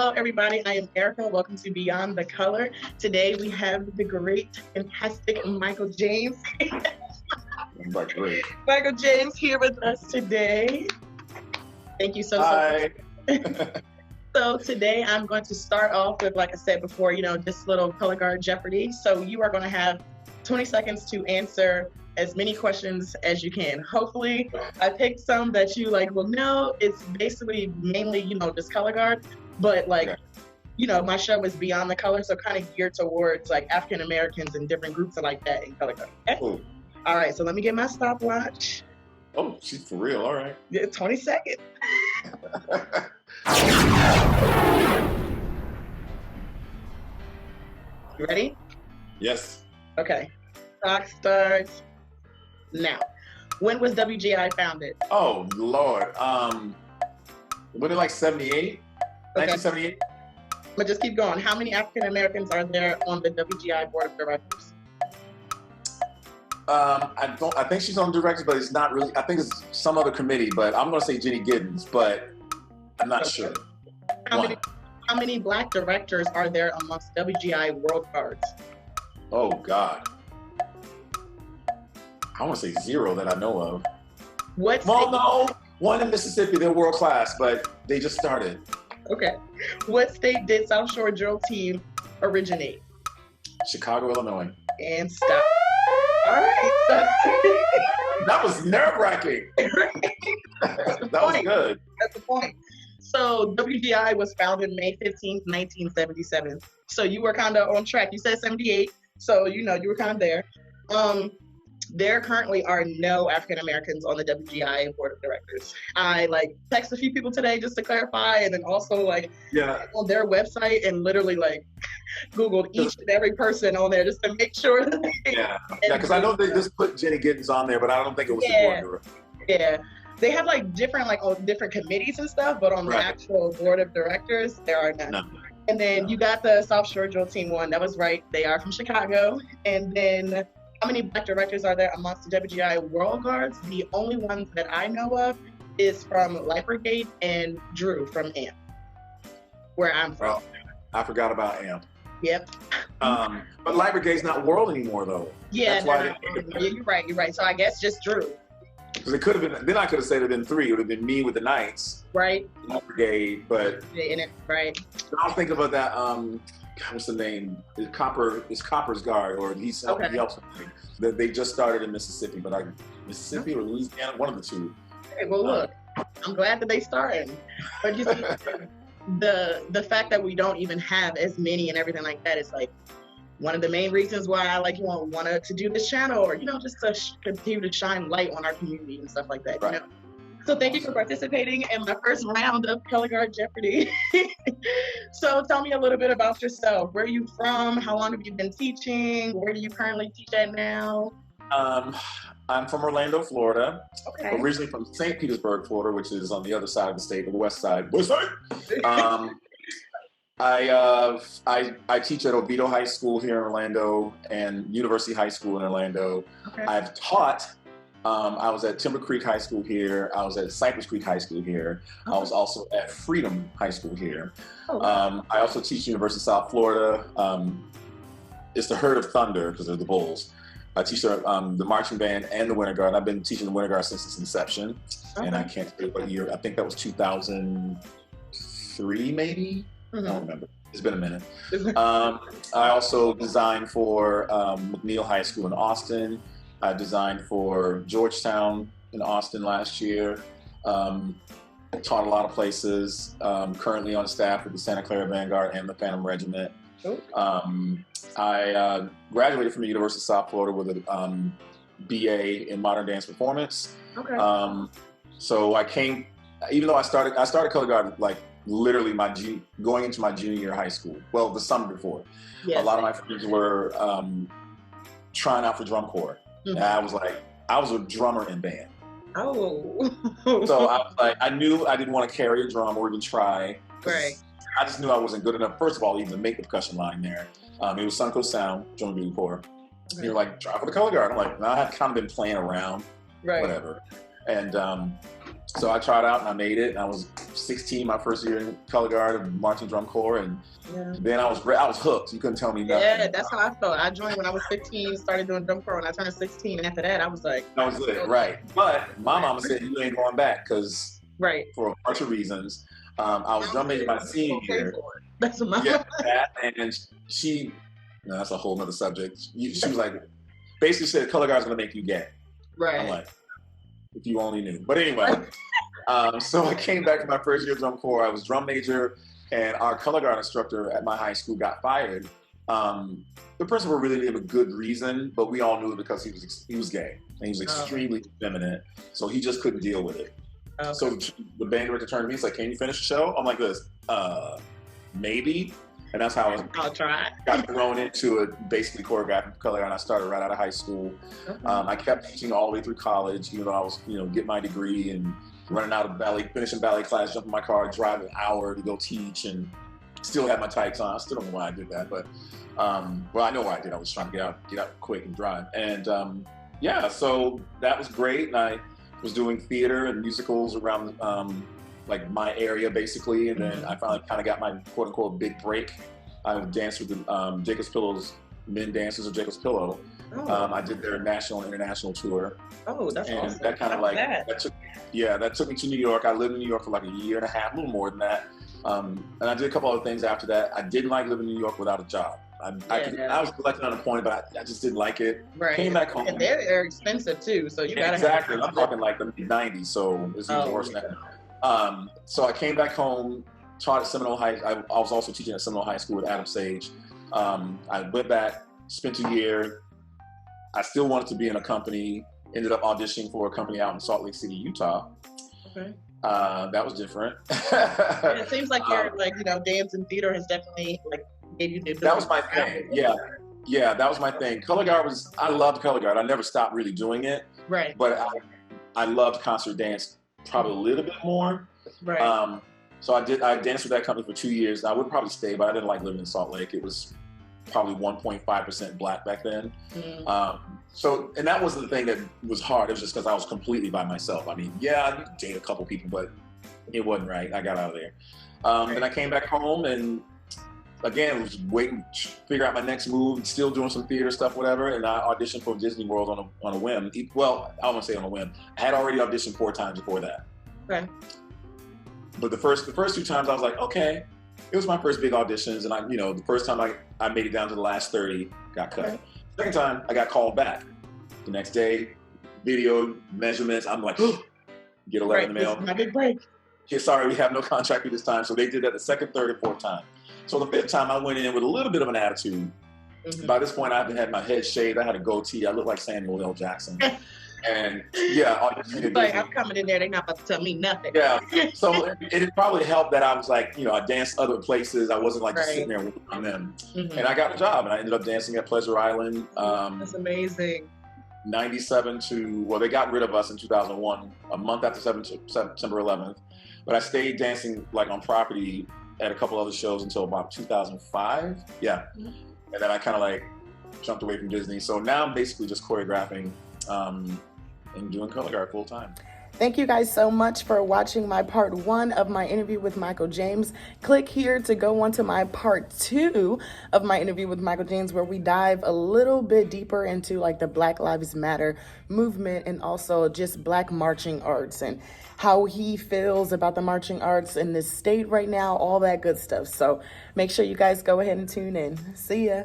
Hello, everybody. I am Erika. Welcome to Beyond the Color. Today we have the great, fantastic Michael James. Michael James here with us today. Thank you so much. So today I'm going to start off with, like I said before, this little color guard Jeopardy. So you are going to have 20 seconds to answer as many questions as you can. Hopefully I picked some that you will know. It's basically mainly, just color guard, but my show is Beyond the Color, so kind of geared towards African Americans and different groups like that in color guard. Okay? Cool. All right, so let me get my stopwatch. Oh, she's for real. All right. Yeah, 20 seconds. You ready? Yes. Okay. Clock starts now. When was WGI founded? Oh, Lord. When it 78? Okay. 1978? But just keep going. How many African Americans are there on the WGI board of directors? I think she's on directors, but it's not really. I think it's some other committee, but I'm going to say Jenny Giddens, but I'm not sure. How many Black directors are there amongst WGI World Guards? Oh, God. I want to say 0 that I know of. No. One in Mississippi, they're world class, but they just started. Okay. What state did South Shore Drill Team originate? Chicago, Illinois. And stop. All right. That was nerve-wracking. That was good. That's the point. So WGI was founded May 15th, 1977. So you were kind of on track. You said 78, so you were kind of there. There currently are no African Americans on the WGI board of directors. I text a few people today just to clarify, and then also on their website and literally Googled each and every person on there just to make sure that because I know they just put Jenny Giddens on there, but I don't think it was the board of directors. Yeah. They have different committees and stuff, but on the actual board of directors, there are none. No. And then you got the South Shore Drill Team one. That was right. They are from Chicago. And then how many Black directors are there amongst the WGI World Guards? The only ones that I know of is from Light Brigade and Drew from AMP, where I'm from. Oh, I forgot about AMP. Yep. But Light Brigade's not world anymore, though. Yeah, you're right. So I guess just Drew. Because it could have been, then I could have said it in 3. It would have been me with the Knights. Right. Light Brigade, but. Right. I was thinking about that, what's the name? It's Copper's Guard, or he helps something. That they just started in Mississippi, but Mississippi or Louisiana, one of the two. Okay, well, look, I'm glad that they started. But you see, the fact that we don't even have as many and everything like that is one of the main reasons why I wanted to do this channel, or just to continue to shine light on our community and stuff like that. Right. So thank you for participating in my first round of Color Guard Jeopardy. So tell me a little bit about yourself. Where are you from? How long have you been teaching? Where do you currently teach at now? I'm from Orlando, Florida. Okay. Originally from St. Petersburg, Florida, which is on the other side of the state, on the west side. I teach at Oviedo High School here in Orlando and University High School in Orlando. Okay. I've taught. I was at Timber Creek High School here. I was at Cypress Creek High School here. Okay. I was also at Freedom High School here. Oh, wow. I also teach University of South Florida. It's the Herd of Thunder because they're the Bulls. I teach the marching band and the Winter Guard. I've been teaching the Winter Guard since its inception. Okay. And I can't say what year. I think that was 2003, maybe? Mm-hmm. I don't remember. It's been a minute. I also designed for McNeil High School in Austin. I designed for Georgetown in Austin last year. Taught a lot of places. Currently on staff with the Santa Clara Vanguard and the Phantom Regiment. I graduated from the University of South Florida with a BA in Modern Dance Performance. Okay. So I came, even though I started Color Guard literally going into my junior year of high school. Well, the summer before. Yes. A lot of my friends were trying out for drum corps. Mm-hmm. And I was a drummer in band. Oh. So I knew I didn't want to carry a drum or even try. Right. I just knew I wasn't good enough, first of all, even to make the percussion line there. It was Suncoast Sound, Drum and Bugle Corps. Okay. They were like, try for the Color Guard. I'm like, no, I had kind of been playing around, whatever. And So I tried out and I made it. And I was 16 my first year in color guard of marching drum corps, and then I was hooked. You couldn't tell me nothing. Yeah, that's how I felt. I joined when I was 15, started doing drum corps when I turned 16, and after that I was like, that was it, right? But my mama said you ain't going back because for a bunch of reasons. I was drum major my senior year. That's what my and she. No, that's a whole other subject. She was like, basically said color guard's gonna make you gay. Right. I'm like, if you only knew. But anyway. So I came back to my first year of drum corps. I was drum major, and our color guard instructor at my high school got fired. The principal really didn't have a good reason, but we all knew it because he was gay and he was extremely effeminate, so he just couldn't deal with it. Okay. So the band director turned to me and said, "Can you finish the show?" I'm like this, maybe. And that's how I'll try. Got thrown into it, basically choreographing color, and I started right out of high school. I kept teaching all the way through college, even though I was, getting my degree and running out of finishing ballet class, jumping in my car, driving an hour to go teach, and still had my tights on. I still don't know why I did that, but well, I know why I did. I was trying to get out quick and drive. And so that was great. And I was doing theater and musicals around like my area basically, and then I finally kind of got my quote unquote big break. I danced with the Jacob's Pillow's Men Dancers of Jacob's Pillow. I did their national and international tour. Oh, that's and awesome. That kind of that took me to New York. I lived in New York for like a year and a half, a little more than that. And I did a couple other things after that. I didn't like living in New York without a job. I was collecting unemployment, but I just didn't like it. Right. Came back home. And they're expensive too, so you gotta exactly. I'm talking like the mid-90s, so it's even worse now. So I came back home, taught at Seminole High. I was also teaching at Seminole High School with Adam Sage. I went back, spent a year. I still wanted to be in a company. Ended up auditioning for a company out in Salt Lake City, Utah. Okay. That was different. It seems like your dance and theater has definitely gave you the ability. That was my thing. Yeah, that was my thing. Color guard I loved color guard. I never stopped really doing it. Right. But I loved concert dance probably a little bit more. Right. So I danced with that company for 2 years. I would probably stay, but I didn't like living in Salt Lake. It was probably 1.5% black back then. And that wasn't the thing that was hard. It was just because I was completely by myself. I mean, I could date a couple people, but it wasn't right. I got out of there. Then I came back home and again, was waiting to figure out my next move, still doing some theater stuff, whatever. And I auditioned for Disney World on a whim. Well, I won't say on a whim. I had already auditioned 4 times before that. Okay. But the first 2 times I was like, okay. It was my first big auditions, and the first time I made it down to the last 30, got cut. Okay. Second time, I got called back. The next day, video measurements. I'm like, get a letter in the mail. This is my big break. Yeah, sorry, we have no contract for this time. So they did that the second, third, and fourth time. So the 5th time, I went in with a little bit of an attitude. By this point, I had my head shaved. I had a goatee. I looked like Samuel L. Jackson. And I'm coming in there, they're not about to tell me nothing. Yeah. So it probably helped that I was like, I danced other places. I wasn't just sitting there with them. And I got the job, and I ended up dancing at Pleasure Island. That's amazing. 97 they got rid of us in 2001, a month after September 11th. But I stayed dancing on property at a couple other shows until about 2005. Yeah. And then I kind of jumped away from Disney. So now I'm basically just choreographing and doing color guard full time. Thank you guys so much for watching my part 1 of my interview with Michael James. Click here to go on to my part 2 of my interview with Michael James, where we dive a little bit deeper into the Black Lives Matter movement and also just Black marching arts and how he feels about the marching arts in this state right now, all that good stuff. So make sure you guys go ahead and tune in. See ya.